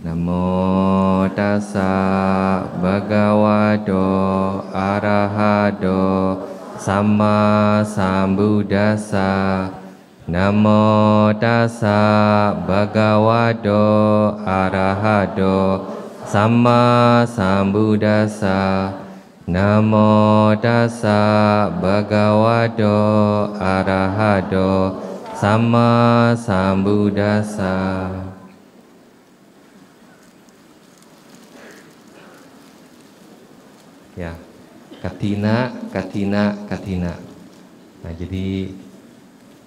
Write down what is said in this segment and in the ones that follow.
Namo tassa bhagavato arahato samma sambuddhassa. Namo tassa bhagavato arahato samma sambuddhassa. Namo tassa bhagavato arahato samma sambuddhassa. Ya, katina. Nah, jadi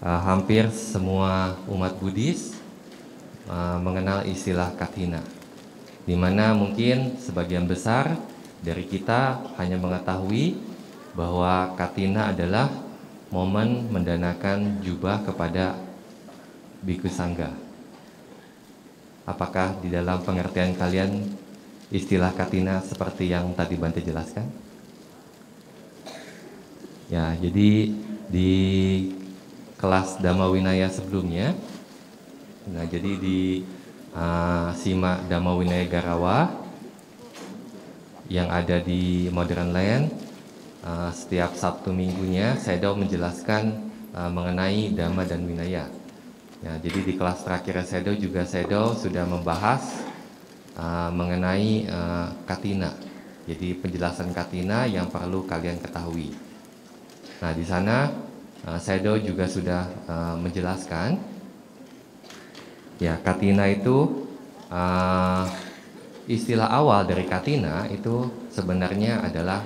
hampir semua umat Buddhis mengenal istilah katina, di mana mungkin sebagian besar dari kita hanya mengetahui bahwa katina adalah momen mendanakan jubah kepada bhikkhu sangga. Apakah di dalam pengertian kalian istilah katina seperti yang tadi Bante jelaskan? Ya, jadi di kelas Dhamma Winaya sebelumnya, nah jadi di Sima Dhamma Winaya Garawa yang ada di Modern Land, setiap Sabtu minggunya Sayadaw menjelaskan mengenai Dhamma dan Winaya. Ya, jadi di kelas terakhir Sayadaw sudah membahas mengenai katina. Jadi penjelasan katina yang perlu kalian ketahui. Nah, di sana Sayadaw juga sudah menjelaskan, ya, katina itu istilah awal dari katina itu sebenarnya adalah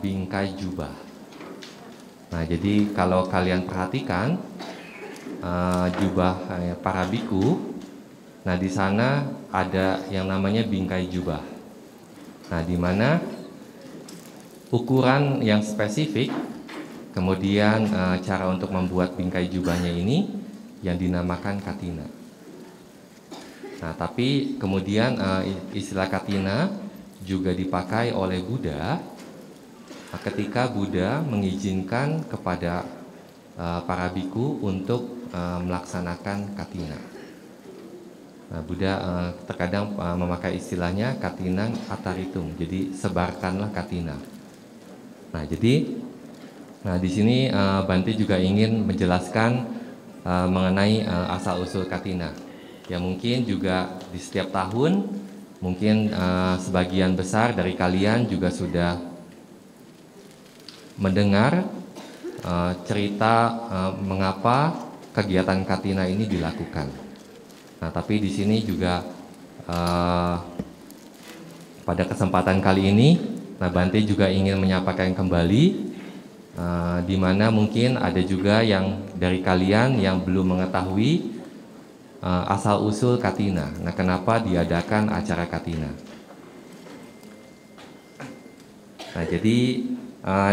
bingkai jubah. Nah, jadi kalau kalian perhatikan jubah para biku, nah di sana ada yang namanya bingkai jubah. Nah, di mana ukuran yang spesifik, kemudian cara untuk membuat bingkai jubahnya ini yang dinamakan katina. Nah, tapi kemudian istilah katina juga dipakai oleh Buddha ketika Buddha mengizinkan kepada para biku untuk melaksanakan katina. Nah, Buddha terkadang memakai istilahnya katinang ataritum, jadi sebarkanlah katina. Nah, jadi di sini Bante juga ingin menjelaskan mengenai asal usul katina. Ya, mungkin juga di setiap tahun, mungkin sebagian besar dari kalian juga sudah mendengar cerita mengapa kegiatan katina ini dilakukan. Nah, tapi di sini juga pada kesempatan kali ini, Bante juga ingin menyampaikan kembali, di mana mungkin ada juga yang dari kalian yang belum mengetahui asal usul katina. Nah, kenapa diadakan acara katina? Nah, jadi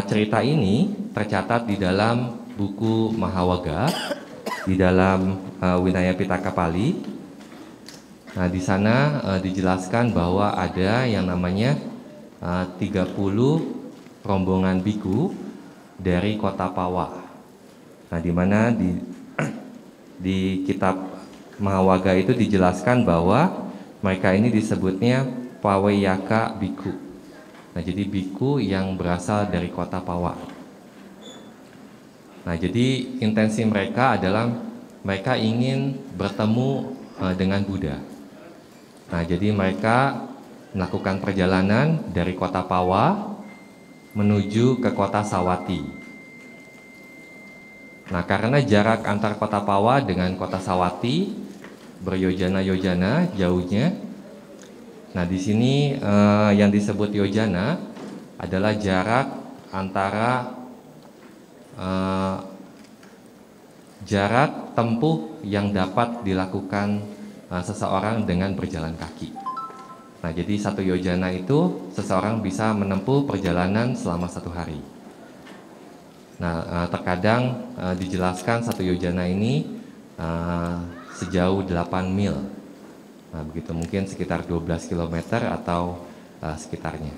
cerita ini tercatat di dalam buku Mahawaga, di dalam Winaya Pitaka Pali. Nah, di sana dijelaskan bahwa ada yang namanya 30 rombongan biku dari kota Pawa. Nah, di mana di kitab Mahawaga itu dijelaskan bahwa mereka ini disebutnya Paweyaka biku. Nah, jadi biku yang berasal dari kota Pawa. Nah, jadi intensi mereka adalah mereka ingin bertemu dengan Buddha. Nah, jadi mereka melakukan perjalanan dari kota Pawa menuju ke kota Sawati. Nah, karena jarak antar kota Pawa dengan kota Sawati beryojana-yojana jauhnya. Nah, di sini yang disebut yojana adalah jarak antara jarak tempuh yang dapat dilakukan seseorang dengan berjalan kaki. Nah, jadi 1 yojana itu seseorang bisa menempuh perjalanan selama 1 hari. Nah, terkadang dijelaskan 1 yojana ini sejauh 8 mil. Nah, begitu, mungkin sekitar 12 km atau sekitarnya.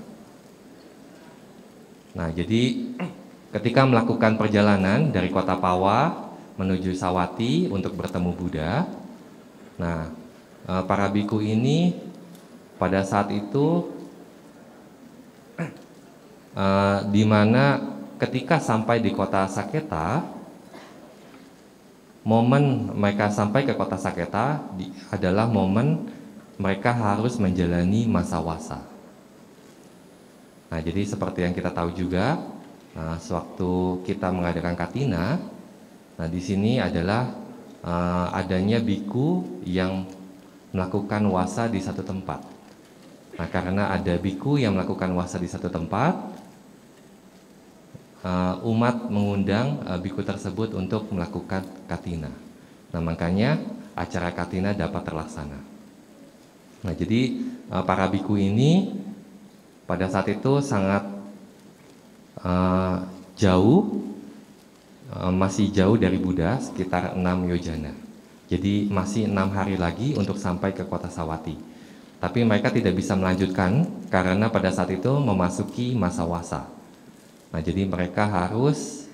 Nah, jadi ketika melakukan perjalanan dari kota Pawa menuju Sawati untuk bertemu Buddha, nah, para biku ini pada saat itu di mana ketika sampai di kota Saketa, momen mereka sampai ke kota Saketa adalah momen mereka harus menjalani masa wasa. Nah, jadi seperti yang kita tahu juga, sewaktu kita mengadakan Katina, nah di sini adalah adanya biku yang melakukan wasa di satu tempat. Nah, karena ada biku yang melakukan wasa di satu tempat, umat mengundang biku tersebut untuk melakukan Katina. Nah, makanya acara Katina dapat terlaksana. Nah, jadi para biku ini pada saat itu sangat jauh, masih jauh dari Buddha, sekitar 6 yojana. Jadi masih 6 hari lagi untuk sampai ke kota Sawati. Tapi mereka tidak bisa melanjutkan karena pada saat itu memasuki masa wasa. Nah, jadi mereka harus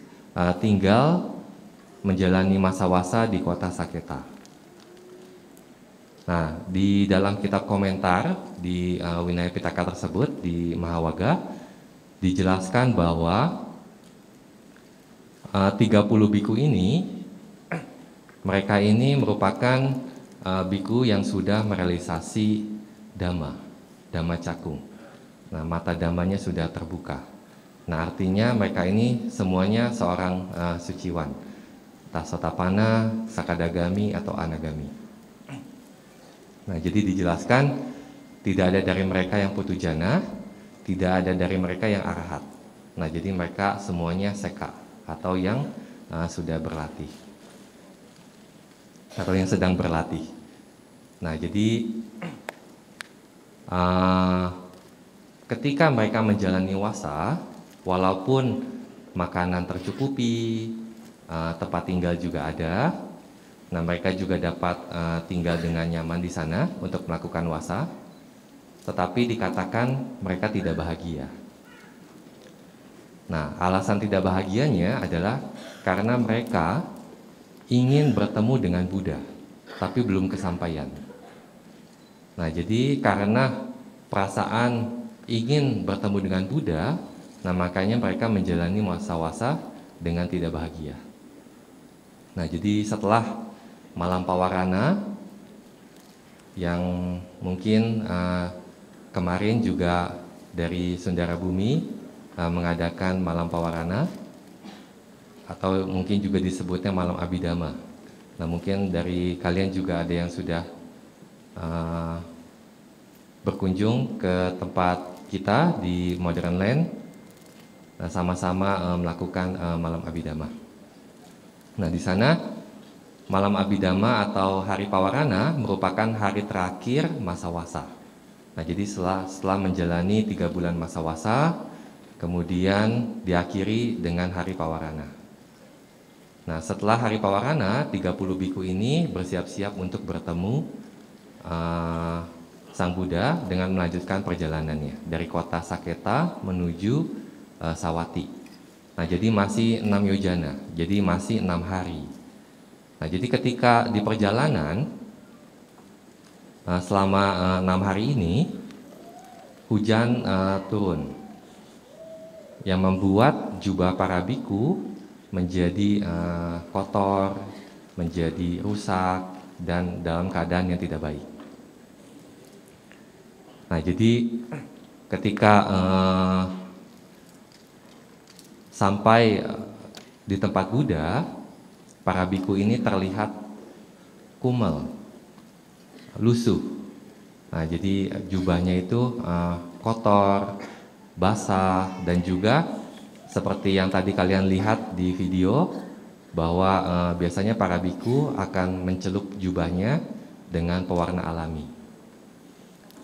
tinggal menjalani masa wasa di kota Saketa. Nah, di dalam kitab komentar di Winaya Pitaka tersebut di Mahawaga dijelaskan bahwa 30 biku ini, mereka ini merupakan biku yang sudah merealisasi Dhamma Cakung. Nah, mata Dhammanya sudah terbuka. Nah, artinya mereka ini semuanya seorang suciwan, entah Sotapana, Sakadagami, atau Anagami. Nah, jadi dijelaskan tidak ada dari mereka yang putujana, tidak ada dari mereka yang arahat. Nah, jadi mereka semuanya seka atau yang sudah berlatih atau yang sedang berlatih. Nah, jadi ketika mereka menjalani wasa, walaupun makanan tercukupi, tempat tinggal juga ada, nah mereka juga dapat tinggal dengan nyaman di sana untuk melakukan wasa, tetapi dikatakan mereka tidak bahagia. Nah, alasan tidak bahagianya adalah karena mereka ingin bertemu dengan Buddha, tapi belum kesampaian. Nah, jadi karena perasaan ingin bertemu dengan Buddha, nah makanya mereka menjalani masa wasa dengan tidak bahagia. Nah, jadi setelah malam Pawarana, yang mungkin kemarin juga dari Sundara Bumi mengadakan malam Pawarana, atau mungkin juga disebutnya malam Abhidhamma. Nah, mungkin dari kalian juga ada yang sudah berkunjung ke tempat kita di Modern Land, nah, sama-sama melakukan malam Abhidhamma. Nah, di sana malam Abhidhamma atau hari Pawarana merupakan hari terakhir masa wasa. Nah, jadi setelah menjalani 3 bulan masa wasa, kemudian diakhiri dengan hari Pawarana. Nah, setelah hari Pawarana, 30 biku ini bersiap-siap untuk bertemu Sang Buddha dengan melanjutkan perjalanannya dari kota Saketa menuju Sawati. Nah, jadi masih 6 yojana, jadi masih 6 hari. Nah, jadi ketika di perjalanan selama 6 hari ini, hujan turun yang membuat jubah para biku menjadi kotor, menjadi rusak, dan dalam keadaan yang tidak baik. Nah, jadi ketika sampai di tempat Buddha, para biku ini terlihat kumel, lusuh. Nah, jadi jubahnya itu kotor, basah, dan juga seperti yang tadi kalian lihat di video, bahwa biasanya para biku akan mencelup jubahnya dengan pewarna alami.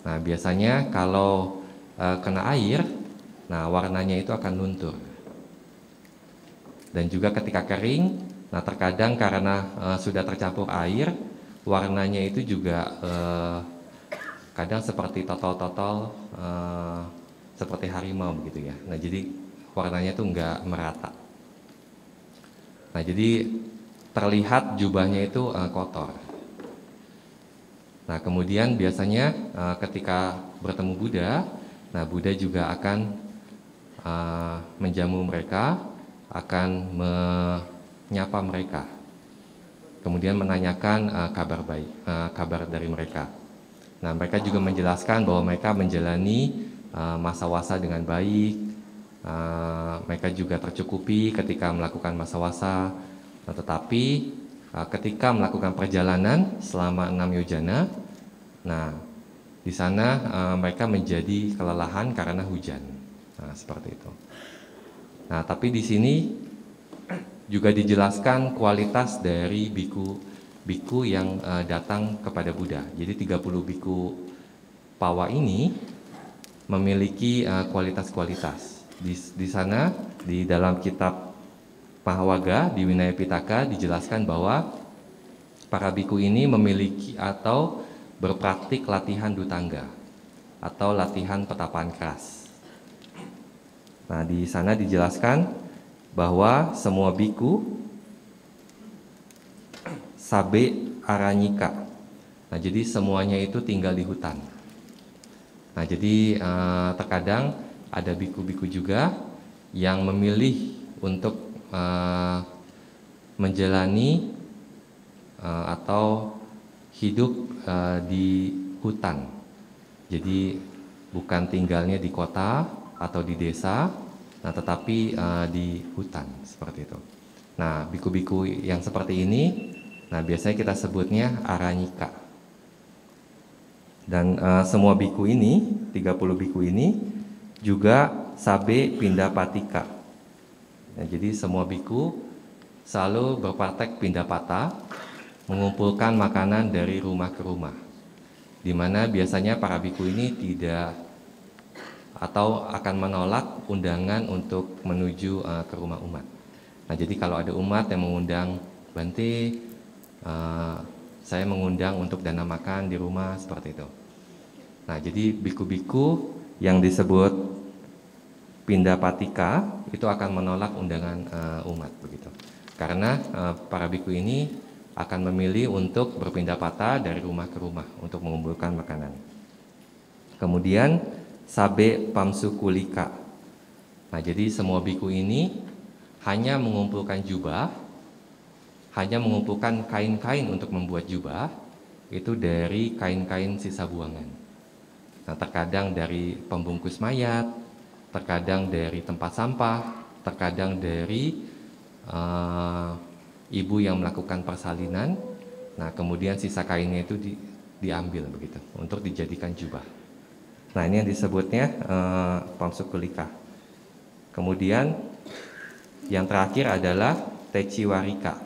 Nah, biasanya kalau kena air, nah warnanya itu akan luntur. Dan juga ketika kering, nah terkadang karena sudah tercampur air, warnanya itu juga kadang seperti totol-totol, seperti harimau begitu ya. Nah, jadi warnanya itu enggak merata. Nah, jadi terlihat jubahnya itu kotor. Nah, kemudian biasanya ketika bertemu Buddha, nah Buddha juga akan menjamu mereka, akan menyapa mereka, kemudian menanyakan kabar dari mereka. Nah, mereka juga menjelaskan bahwa mereka menjalani masa wasa dengan baik, mereka juga tercukupi ketika melakukan masa wasa. Nah, tetapi ketika melakukan perjalanan selama 6 yojana, nah di sana mereka menjadi kelelahan karena hujan. Nah, seperti itu. Nah, tapi di sini juga dijelaskan kualitas dari biku yang datang kepada Buddha. Jadi 30 biku Pawa ini memiliki kualitas-kualitas. Di sana di dalam kitab Mahawaga di Winaya Pitaka dijelaskan bahwa para biku ini memiliki atau berpraktik latihan dutangga atau latihan petapaan keras. Nah, di sana dijelaskan bahwa semua biku sabe aranyika. Nah, jadi semuanya itu tinggal di hutan. Nah, jadi terkadang ada biku-biku juga yang memilih untuk menjalani atau hidup di hutan. Jadi bukan tinggalnya di kota atau di desa, nah tetapi di hutan seperti itu. Nah, biku-biku yang seperti ini, nah biasanya kita sebutnya aranyika. Dan semua biku ini, 30 biku ini juga sabe pindapatika. Nah, jadi semua biku selalu berpraktek pindapata, mengumpulkan makanan dari rumah ke rumah, di mana biasanya para biku ini tidak atau akan menolak undangan untuk menuju ke rumah umat. Nah, jadi kalau ada umat yang mengundang, Bante, saya mengundang untuk dana makan di rumah, seperti itu. Nah, jadi biku-biku yang disebut Pindapatika itu akan menolak undangan umat begitu. Karena para biku ini akan memilih untuk berpindapata dari rumah ke rumah untuk mengumpulkan makanan. Kemudian sabe pamsukulika. Nah, jadi semua biku ini hanya mengumpulkan jubah, hanya mengumpulkan kain-kain untuk membuat jubah itu dari kain-kain sisa buangan. Nah, terkadang dari pembungkus mayat, terkadang dari tempat sampah, terkadang dari ibu yang melakukan persalinan. Nah, kemudian sisa kainnya itu diambil begitu untuk dijadikan jubah. Nah, ini yang disebutnya pamsukulika. Kemudian yang terakhir adalah techiwarika.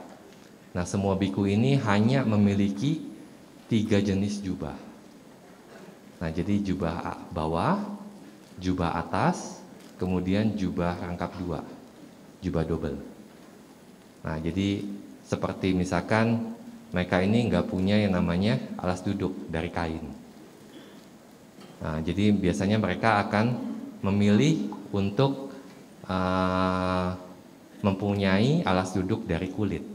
Nah, semua biku ini hanya memiliki 3 jenis jubah. Nah, jadi jubah bawah, jubah atas, kemudian jubah rangkap 2, jubah double. Nah, jadi seperti misalkan mereka ini nggak punya yang namanya alas duduk dari kain. Nah, jadi biasanya mereka akan memilih untuk mempunyai alas duduk dari kulit,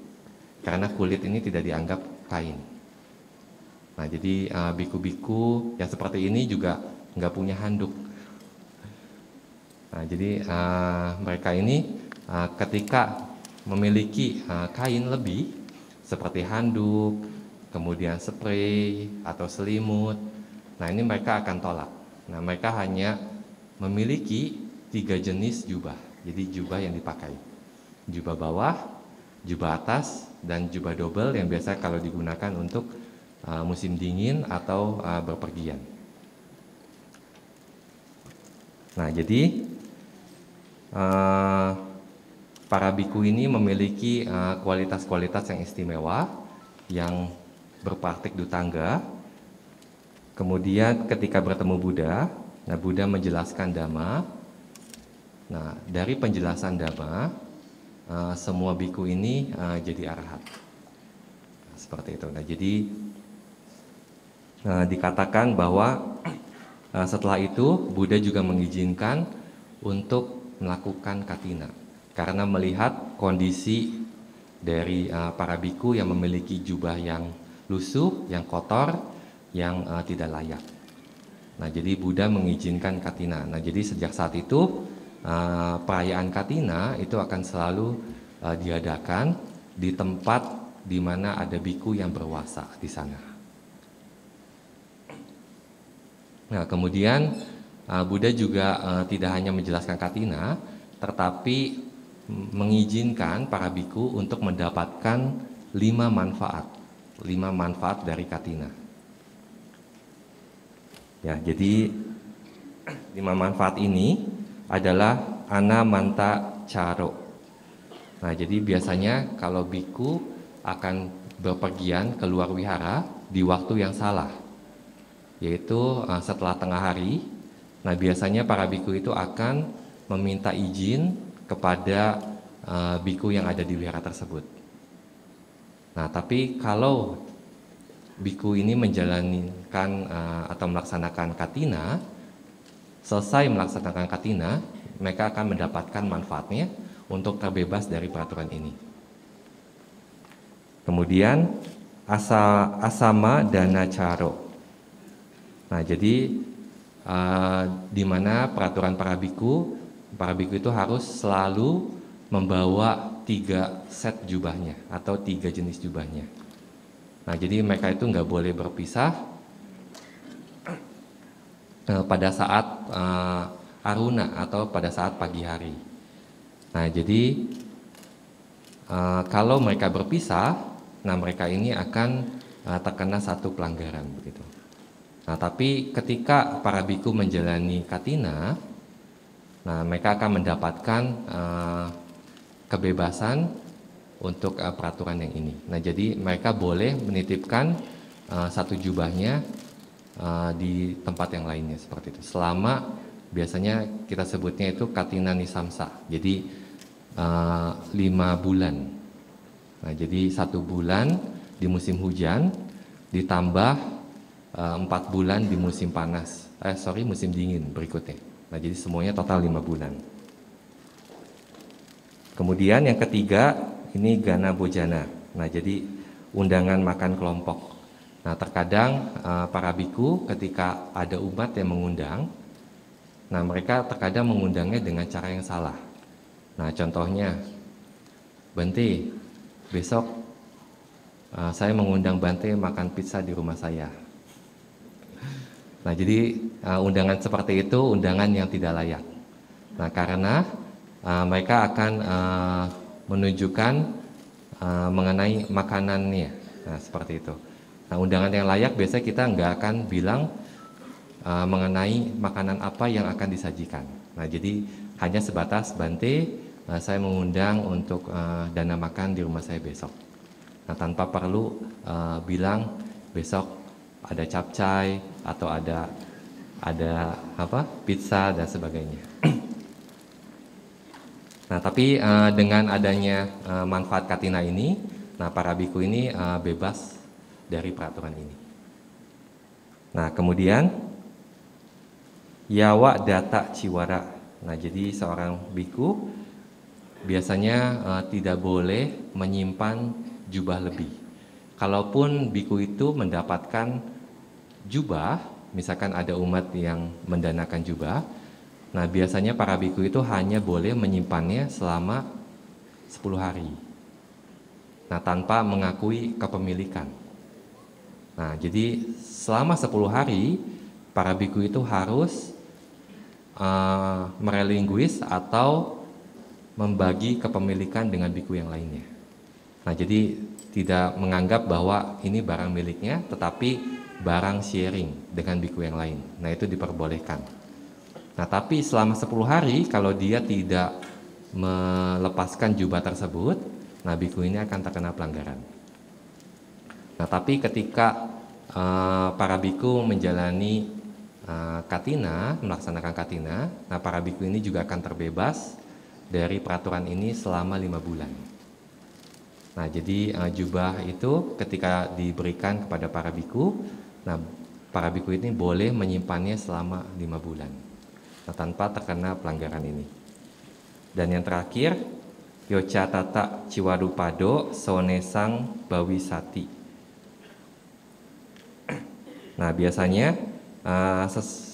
karena kulit ini tidak dianggap kain. Nah, jadi biku-biku yang seperti ini juga nggak punya handuk. Nah, jadi mereka ini ketika memiliki kain lebih seperti handuk, kemudian spray atau selimut, nah ini mereka akan tolak. Nah, mereka hanya memiliki 3 jenis jubah. Jadi jubah yang dipakai, jubah bawah, jubah atas, dan jubah double yang biasa kalau digunakan untuk musim dingin atau berpergian. Nah, jadi para biku ini memiliki kualitas-kualitas yang istimewa, yang berpraktik dutangga. Kemudian ketika bertemu Buddha, nah Buddha menjelaskan Dhamma. Nah, dari penjelasan Dhamma, semua biku ini jadi arahat. Nah, seperti itu. Nah, jadi dikatakan bahwa setelah itu Buddha juga mengizinkan untuk melakukan katina, karena melihat kondisi dari para biku yang memiliki jubah yang lusuh, yang kotor. yang tidak layak. Nah, jadi Buddha mengizinkan Katina. Nah, jadi sejak saat itu perayaan Katina itu akan selalu diadakan di tempat di mana ada biku yang berwasa di sana. Nah, kemudian Buddha juga tidak hanya menjelaskan Katina, tetapi mengizinkan para biku untuk mendapatkan 5 manfaat dari Katina. Ya, jadi 5 manfaat ini adalah anamanta caro. Nah, jadi biasanya kalau biku akan berpergian keluar wihara di waktu yang salah, yaitu setelah tengah hari. Nah, biasanya para biku itu akan meminta izin kepada biku yang ada di wihara tersebut. Nah, tapi kalau biku ini menjalankan atau melaksanakan katina, selesai melaksanakan katina, mereka akan mendapatkan manfaatnya untuk terbebas dari peraturan ini. Kemudian asama dana caro. Nah, jadi di mana peraturan para biku itu harus selalu membawa 3 set jubahnya atau 3 jenis jubahnya. Nah, jadi mereka itu nggak boleh berpisah pada saat aruna atau pada saat pagi hari. Nah, jadi kalau mereka berpisah, nah mereka ini akan terkena satu pelanggaran begitu. Nah, tapi ketika para biku menjalani katina, nah mereka akan mendapatkan kebebasan untuk peraturan yang ini. Nah, jadi mereka boleh menitipkan satu jubahnya di tempat yang lainnya seperti itu. Selama biasanya kita sebutnya itu katina nisamsa. Jadi 5 bulan. Nah, jadi 1 bulan di musim hujan ditambah 4 bulan di musim panas. Musim dingin berikutnya. Nah, jadi semuanya total 5 bulan. Kemudian yang ketiga, ini gana bojana. Nah, jadi undangan makan kelompok. Nah, terkadang para biku ketika ada umat yang mengundang, nah mereka terkadang mengundangnya dengan cara yang salah. Nah, contohnya, Bante, besok saya mengundang Bante makan pizza di rumah saya. Nah, jadi undangan seperti itu undangan yang tidak layak. Nah, karena mereka akan menunjukkan mengenai makanannya. Nah, seperti itu. Nah, undangan yang layak biasanya kita nggak akan bilang mengenai makanan apa yang akan disajikan. Nah, jadi hanya sebatas Bante, saya mengundang untuk dana makan di rumah saya besok. Nah, tanpa perlu bilang besok ada capcay atau ada pizza dan sebagainya. Nah, tapi dengan adanya manfaat katina ini, nah para biku ini bebas dari peraturan ini. Nah, kemudian yawa data ciwara. Nah, jadi seorang biku biasanya tidak boleh menyimpan jubah lebih. Kalaupun biku itu mendapatkan jubah, misalkan ada umat yang mendanakan jubah, nah biasanya para biku itu hanya boleh menyimpannya selama 10 hari. Nah, tanpa mengakui kepemilikan. Nah, jadi selama 10 hari para biku itu harus merelinguis atau membagi kepemilikan dengan biku yang lainnya. Nah, jadi tidak menganggap bahwa ini barang miliknya, tetapi barang sharing dengan biku yang lain. Nah, itu diperbolehkan. Nah, tapi selama 10 hari kalau dia tidak melepaskan jubah tersebut, nah biku ini akan terkena pelanggaran. Nah, tapi ketika para biku menjalani katina, melaksanakan katina, nah para biku ini juga akan terbebas dari peraturan ini selama 5 bulan. Nah, jadi jubah itu ketika diberikan kepada para biku, nah para biku ini boleh menyimpannya selama 5 bulan. Nah, tanpa terkena pelanggaran ini. Dan yang terakhir, yoca tata ciwarupado sonesang bawisati. Nah, biasanya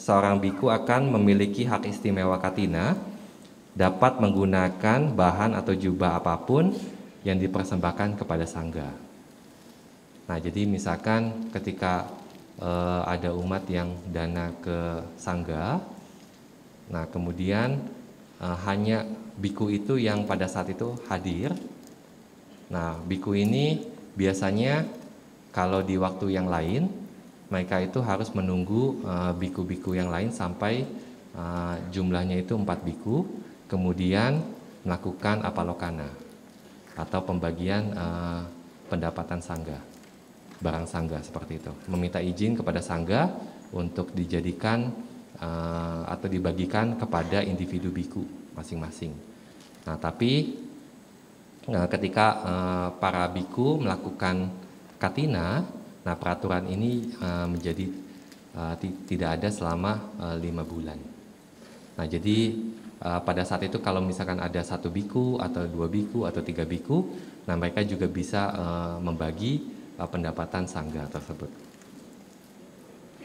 seorang biku akan memiliki hak istimewa katina, dapat menggunakan bahan atau jubah apapun yang dipersembahkan kepada sangga. Nah, jadi misalkan ketika ada umat yang dana ke sangga, nah kemudian hanya biku itu yang pada saat itu hadir. Nah, biku ini biasanya kalau di waktu yang lain, mereka itu harus menunggu biku-biku yang lain sampai jumlahnya itu 4 biku, kemudian melakukan apalokana atau pembagian pendapatan sangga, barang sangga seperti itu. Meminta izin kepada sangga untuk dijadikan atau dibagikan kepada individu biku masing-masing. Nah, tapi ketika para biku melakukan katina, nah peraturan ini menjadi tidak ada selama 5 bulan. Nah, jadi pada saat itu kalau misalkan ada 1 biku atau 2 biku atau 3 biku, nah mereka juga bisa membagi pendapatan sangga tersebut.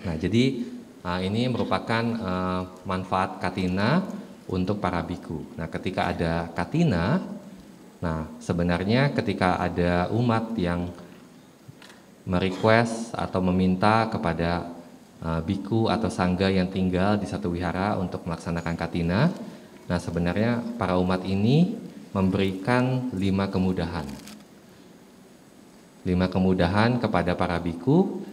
Nah, jadi ini merupakan manfaat katina untuk para biku. Nah, ketika ada katina, nah sebenarnya ketika ada umat yang merequest atau meminta kepada biku atau sangga yang tinggal di satu wihara untuk melaksanakan katina, nah sebenarnya para umat ini memberikan 5 kemudahan. 5 kemudahan kepada para biku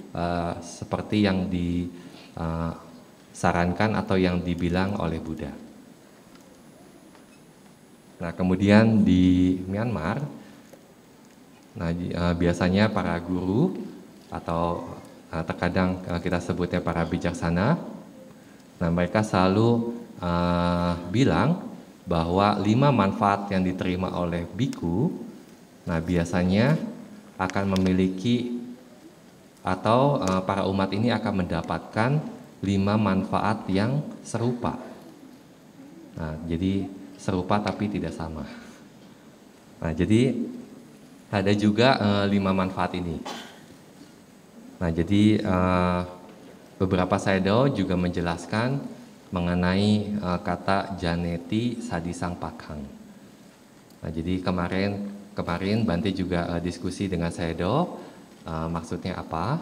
seperti yang disarankan atau yang dibilang oleh Buddha. Nah, kemudian di Myanmar, nah biasanya para guru atau terkadang kita sebutnya para bijaksana, nah mereka selalu bilang bahwa 5 manfaat yang diterima oleh biku, nah biasanya akan memiliki atau para umat ini akan mendapatkan 5 manfaat yang serupa. Nah, jadi serupa tapi tidak sama. Nah, jadi ada juga 5 manfaat ini. Nah, jadi beberapa sayadaw juga menjelaskan mengenai kata janeti sadisang pakhang. Nah, jadi kemarin Bante juga diskusi dengan sayadaw maksudnya apa.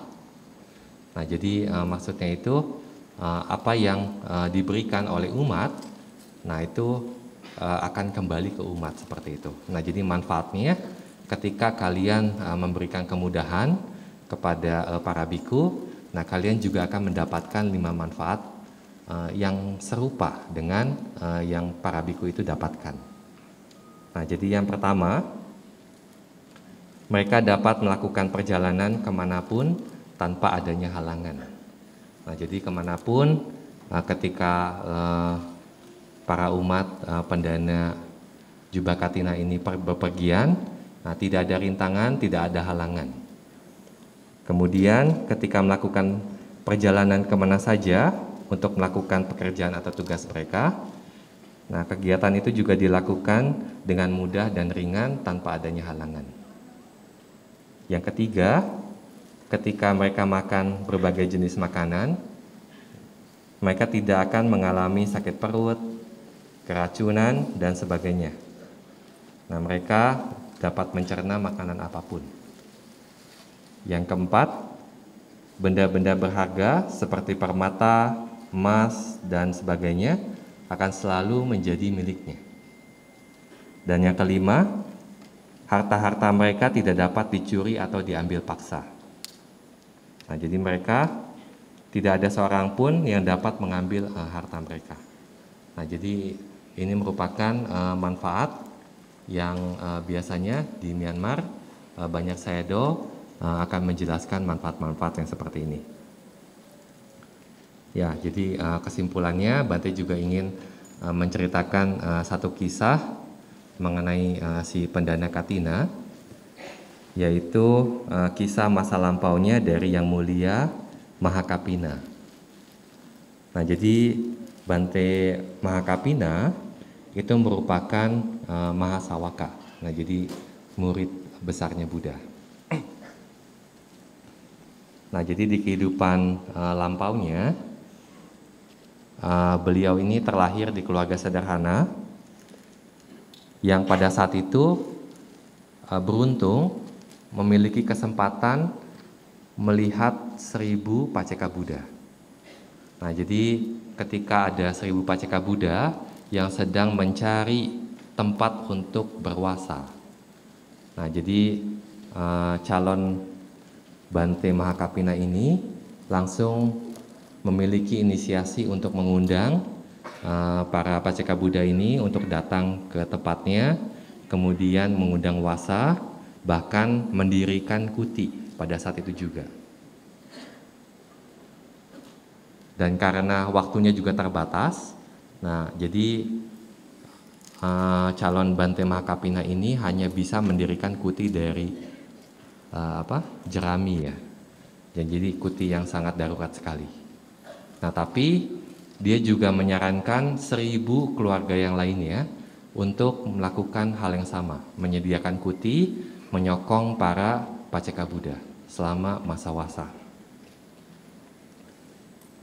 Nah, jadi maksudnya itu apa yang diberikan oleh umat, nah itu akan kembali ke umat seperti itu. Nah, jadi manfaatnya ketika kalian memberikan kemudahan kepada para biku, nah kalian juga akan mendapatkan 5 manfaat yang serupa dengan yang para biku itu dapatkan. Nah, jadi yang pertama, mereka dapat melakukan perjalanan kemanapun tanpa adanya halangan. Nah, jadi kemanapun ketika para umat pendana jubah katina ini berpergian, nah tidak ada rintangan, tidak ada halangan. Kemudian ketika melakukan perjalanan kemana saja untuk melakukan pekerjaan atau tugas mereka, nah kegiatan itu juga dilakukan dengan mudah dan ringan tanpa adanya halangan. Yang ketiga, ketika mereka makan berbagai jenis makanan, mereka tidak akan mengalami sakit perut, keracunan, dan sebagainya. Nah, mereka dapat mencerna makanan apapun. Yang keempat, benda-benda berharga seperti permata, emas, dan sebagainya akan selalu menjadi miliknya. Dan yang kelima, harta-harta mereka tidak dapat dicuri atau diambil paksa. Nah, jadi mereka tidak ada seorang pun yang dapat mengambil harta mereka. Nah, jadi ini merupakan manfaat yang biasanya di Myanmar banyak sayadaw akan menjelaskan manfaat-manfaat yang seperti ini. Ya, jadi kesimpulannya Bante juga ingin menceritakan satu kisah mengenai si pendana katina, yaitu kisah masa lampaunya dari Yang Mulia Mahakapina. Nah, jadi Bante Mahakapina itu merupakan Mahasawaka. Nah, jadi murid besarnya Buddha. Nah, jadi di kehidupan lampaunya, beliau ini terlahir di keluarga sederhana yang pada saat itu beruntung memiliki kesempatan melihat 1000 Paceka Buddha. Nah, jadi ketika ada 1000 Paceka Buddha yang sedang mencari tempat untuk berwasa. Nah, jadi calon Bante Mahakapina ini langsung memiliki inisiasi untuk mengundang para Paceka Buddha ini untuk datang ke tempatnya, kemudian mengundang wasa, bahkan mendirikan kuti pada saat itu juga. Dan karena waktunya juga terbatas, nah jadi calon Bante Mahakapina ini hanya bisa mendirikan kuti dari jerami ya. Dan jadi kuti yang sangat darurat sekali. Nah, tapi dia juga menyarankan 1000 keluarga yang lainnya untuk melakukan hal yang sama, menyediakan kuti, menyokong para Paceka Buddha selama masa wasa.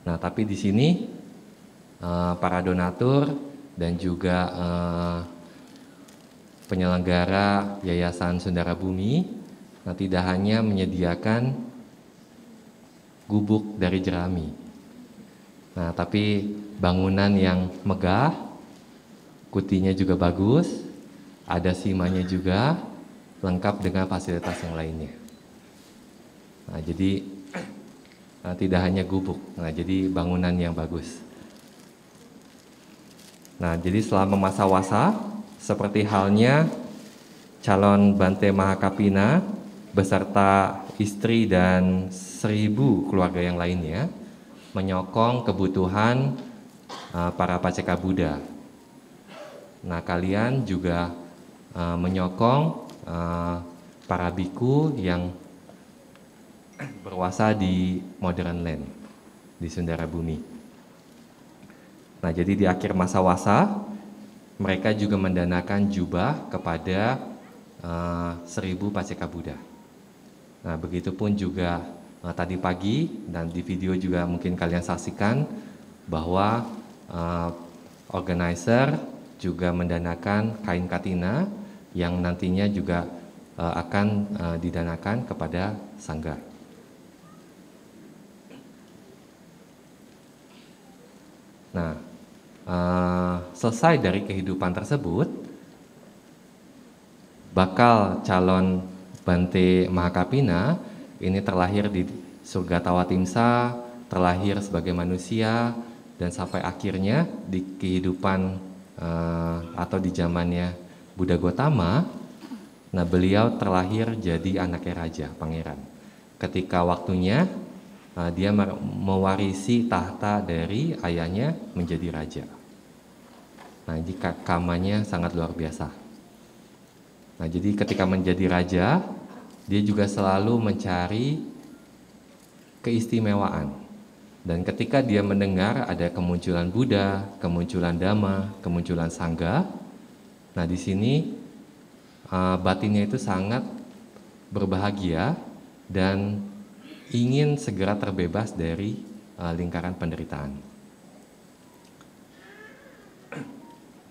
Nah, tapi di sini para donatur dan juga penyelenggara Yayasan Sundara Bumi tidak hanya menyediakan gubuk dari jerami. Nah, tapi bangunan yang megah, kutinya juga bagus, ada simanya juga, lengkap dengan fasilitas yang lainnya. Nah, jadi tidak hanya gubuk, nah jadi bangunan yang bagus. Nah, jadi selama masa wasa, seperti halnya calon Bante Mahakapina beserta istri dan 1000 keluarga yang lainnya menyokong kebutuhan para Paceka Buddha. Nah, kalian juga menyokong para biku yang berwasa di Modern Land, di Sundara Bumi. Nah, jadi di akhir masa wasa, mereka juga mendanakan jubah kepada 1000 Paceka Buddha. Nah, begitupun juga tadi pagi dan di video juga mungkin kalian saksikan bahwa organizer juga mendanakan kain katina yang nantinya juga akan didanakan kepada sangga. Nah, selesai dari kehidupan tersebut, bakal calon Bante Mahakapina ini terlahir di surga Tawatimsa, terlahir sebagai manusia, dan sampai akhirnya di kehidupan atau di zamannya Buddha Gotama, nah beliau terlahir jadi anaknya raja, pangeran. Ketika waktunya dia mewarisi tahta dari ayahnya menjadi raja. Nah, ini kamanya sangat luar biasa. Nah, jadi ketika menjadi raja, dia juga selalu mencari keistimewaan. Dan ketika dia mendengar ada kemunculan Buddha, kemunculan Dhamma, kemunculan Sangha, nah di sini batinnya itu sangat berbahagia dan ingin segera terbebas dari lingkaran penderitaan.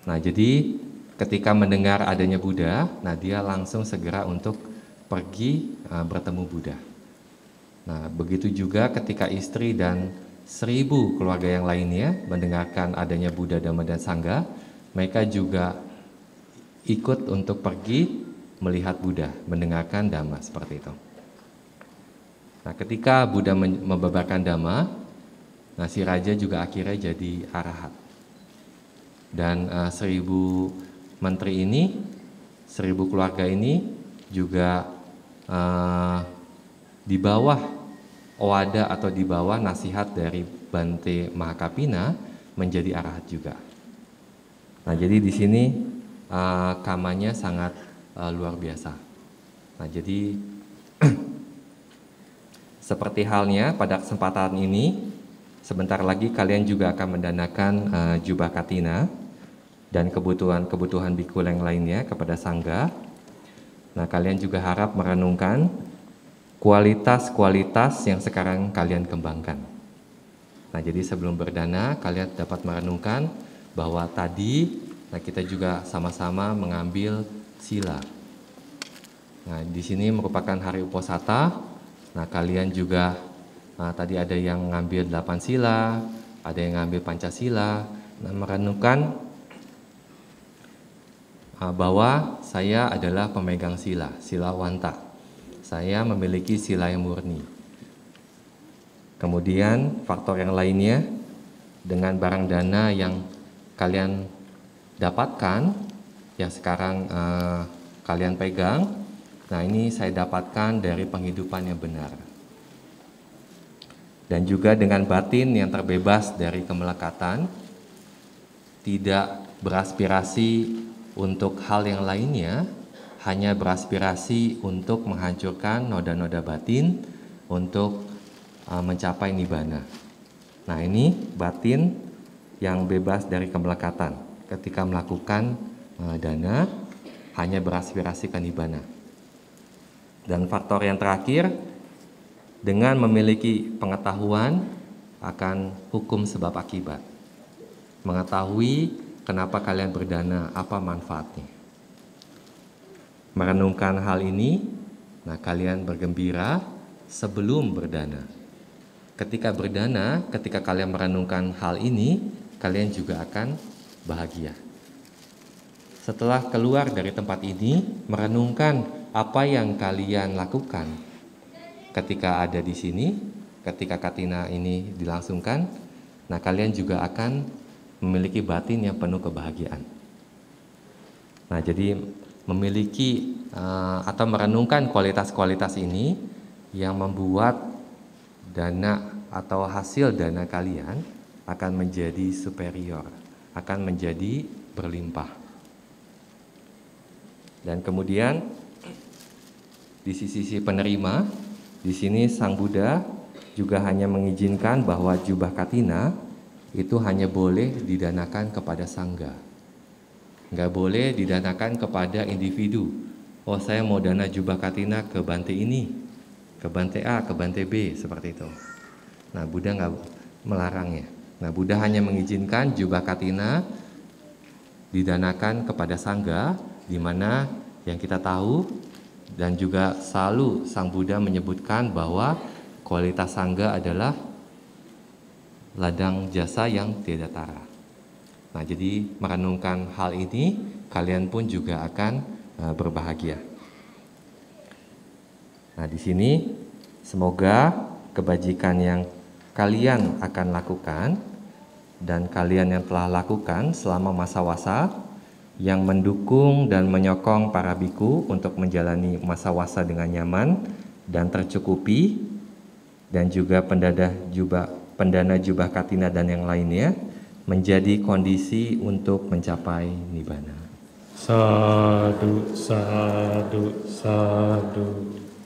Nah, jadi ketika mendengar adanya Buddha, nah dia langsung segera untuk pergi bertemu Buddha. Nah, begitu juga ketika istri dan 1000 keluarga yang lainnya mendengarkan adanya Buddha, Dhamma, dan Sangha, mereka juga ikut untuk pergi melihat Buddha, mendengarkan Dhamma, seperti itu. Nah, ketika Buddha membabarkan Dhamma, nah si raja juga akhirnya jadi arahat. Dan 1000 menteri ini, 1000 keluarga ini juga di bawah owada atau di bawah nasihat dari Bante Mahakapina menjadi arahat juga. Nah, jadi di sini kamanya sangat luar biasa. Nah, jadi seperti halnya pada kesempatan ini, sebentar lagi kalian juga akan mendanakan jubah katina dan kebutuhan biku yang lainnya kepada sangga. Nah, kalian juga harap merenungkan kualitas-kualitas yang sekarang kalian kembangkan. Nah, jadi sebelum berdana kalian dapat merenungkan bahwa tadi kita juga sama-sama mengambil sila. Nah, di sini merupakan hari Uposatha. Nah, kalian juga tadi ada yang ngambil 8 sila, ada yang ngambil Pancasila. Nah, merenungkan bahwa saya adalah pemegang sila, sila Wanta. Saya memiliki sila yang murni. Kemudian faktor yang lainnya, dengan barang dana yang kalian dapatkan, yang sekarang kalian pegang, nah ini saya dapatkan dari penghidupan yang benar. Dan juga dengan batin yang terbebas dari kemelekatan, tidak beraspirasi untuk hal yang lainnya, hanya beraspirasi untuk menghancurkan noda-noda batin untuk mencapai nibbana. Nah, ini batin yang bebas dari kemelekatan. Ketika melakukan dana, hanya beraspirasi ke nibbana. Dan faktor yang terakhir, dengan memiliki pengetahuan akan hukum sebab akibat. Mengetahui kenapa kalian berdana, apa manfaatnya. Merenungkan hal ini, nah kalian bergembira sebelum berdana. Ketika berdana, ketika kalian merenungkan hal ini, kalian juga akan bahagia. Setelah keluar dari tempat ini, merenungkan apa yang kalian lakukan ketika ada di sini, ketika katina ini dilangsungkan, nah kalian juga akan memiliki batin yang penuh kebahagiaan. Nah, jadi memiliki atau merenungkan kualitas-kualitas ini yang membuat dana atau hasil dana kalian akan menjadi superior, akan menjadi berlimpah. Dan kemudian di sisi penerima, di sini Sang Buddha juga hanya mengizinkan bahwa jubah katina itu hanya boleh didanakan kepada sangga. Nggak boleh didanakan kepada individu. Oh, saya mau dana jubah katina ke Bante ini, ke Bante A, ke Bante B, seperti itu. Nah, Buddha nggak melarangnya. Nah, Buddha hanya mengizinkan jubah katina didanakan kepada sangga, di mana yang kita tahu dan juga selalu Sang Buddha menyebutkan bahwa kualitas sangga adalah ladang jasa yang tiada tara. Nah, jadi merenungkan hal ini, kalian pun juga akan berbahagia. Nah, di sini semoga kebajikan yang kalian akan lakukan dan kalian yang telah lakukan selama masa wasa yang mendukung dan menyokong para biku untuk menjalani masa wasa dengan nyaman dan tercukupi, dan juga pendana jubah katina dan yang lainnya menjadi kondisi untuk mencapai nibbana. Sadu, sadu, sadu.